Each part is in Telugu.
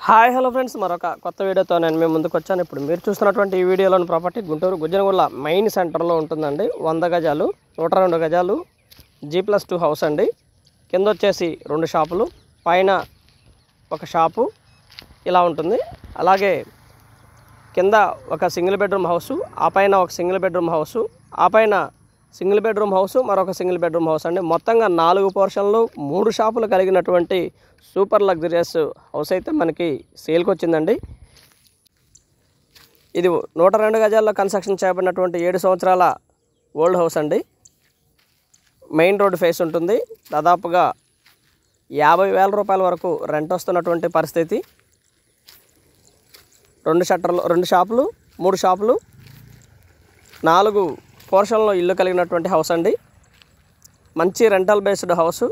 హాయ్ హలో ఫ్రెండ్స్, మరొక కొత్త వీడియోతో నేను మీ ముందుకు వచ్చాను. ఇప్పుడు మీరు చూస్తున్నటువంటి ఈ వీడియోలోని ప్రాపర్టీ గుంటూరు గుజ్జనగుళ్ళ మెయిన్ సెంటర్లో ఉంటుందండి. 100 గజాలు 102 గజాలు G+2 హౌస్ అండి. కింద వచ్చేసి 2 షాపులు, పైన ఒక షాపు ఇలా ఉంటుంది. అలాగే కింద ఒక సింగిల్ బెడ్రూమ్ హౌసు, ఆ పైన ఒక సింగిల్ బెడ్రూమ్ హౌసు, ఆ పైన సింగిల్ బెడ్రూమ్ హౌసు, మరొక సింగిల్ బెడ్రూమ్ హౌస్ అండి. మొత్తంగా 4 పోర్షన్లు 3 షాపులు కలిగినటువంటి సూపర్ లగ్జరియస్ హౌస్ అయితే మనకి సేల్కి వచ్చిందండి. ఇది 102 గజాల్లో కన్స్ట్రక్షన్ చేయబడినటువంటి 7 సంవత్సరాల ఓల్డ్ హౌస్ అండి. మెయిన్ రోడ్ ఫేస్ ఉంటుంది. దాదాపుగా 50,000 రూపాయల వరకు రెంట్ వస్తున్నటువంటి పరిస్థితి. 2 షాపులు 3 షాపులు 4 పోర్షన్లో ఇల్లు కలిగినటువంటి హౌస్ అండి. మంచి రెంటల్ బేస్డ్ హౌస్.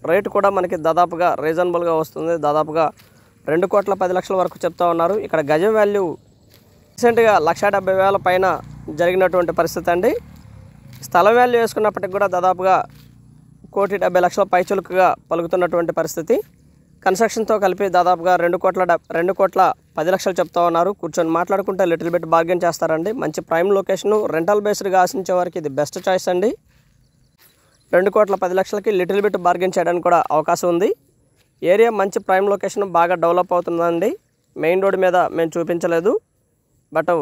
రేటు కూడా మనకి దాదాపుగా రీజనబుల్గా వస్తుంది. దాదాపుగా 2,10,00,000 వరకు చెప్తా ఉన్నారు. ఇక్కడ గజం వాల్యూ రీసెంట్గా 1,70,000 పైన జరిగినటువంటి పరిస్థితి అండి. స్థలం వాల్యూ వేసుకున్నప్పటికి కూడా దాదాపుగా 1,70,00,000 పైచులుకుగా పలుకుతున్నటువంటి పరిస్థితి. కన్స్ట్రక్షన్తో కలిపి దాదాపుగా 2,10,00,000 చెప్తా ఉన్నారు. కూర్చొని మాట్లాడుకుంటే లిటిల్ బిట్ బార్గెన్ చేస్తారండి. మంచి ప్రైమ్ లొకేషను, రెంటల్ బేస్డ్గా ఆశించే వారికి ఇది బెస్ట్ చాయిస్ అండి. 2,10,00,000కి లిటిల్ బిట్ బార్గెన్ చేయడానికి కూడా అవకాశం ఉంది. ఏరియా మంచి ప్రైమ్ లొకేషన్, బాగా డెవలప్ అవుతుందండి. మెయిన్ రోడ్ మీద మేము చూపించలేదు, బట్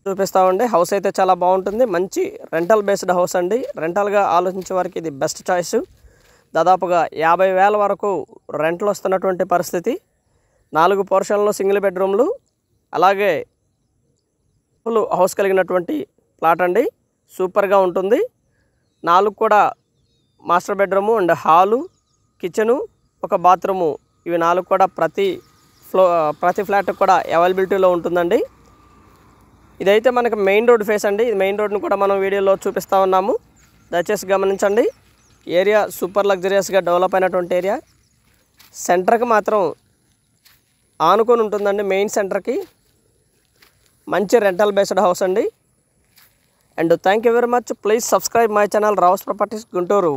చూపిస్తామండి. హౌస్ అయితే చాలా బాగుంటుంది. మంచి రెంటల్ బేస్డ్ హౌస్ అండి. రెంటల్గా ఆలోచించే వారికి ఇది బెస్ట్ చాయిస్. దాదాపుగా 50,000 వరకు రెంట్లు వస్తున్నటువంటి పరిస్థితి. 4 పోర్షన్లో సింగిల్ బెడ్రూమ్లు, అలాగే ఫుల్ హౌస్ కలిగినటువంటి ప్లాట్ అండి. సూపర్గా ఉంటుంది. 4 కూడా master bedroom and hall, kitchen, ఒక బాత్రూము, ఇవి 4 కూడా ప్రతి ఫ్లాట్ కూడా అవైలబిలిటీలో ఉంటుందండి. ఇదైతే మనకి మెయిన్ రోడ్ ఫేస్ అండి. ఇది మెయిన్ రోడ్ను కూడా మనం వీడియోలో చూపిస్తూ ఉన్నాము. దయచేసి గమనించండి. ఏరియా సూపర్ లగ్జరియస్గా డెవలప్ అయినటువంటి ఏరియా. సెంటర్కి మాత్రం ఆనుకొని ఉంటుందండి. మెయిన్ సెంటర్కి మంచి రెంటల్ బేస్డ్ హౌస్ అండి. And thank you very much. Please subscribe my channel Rao's Properties Guntoru.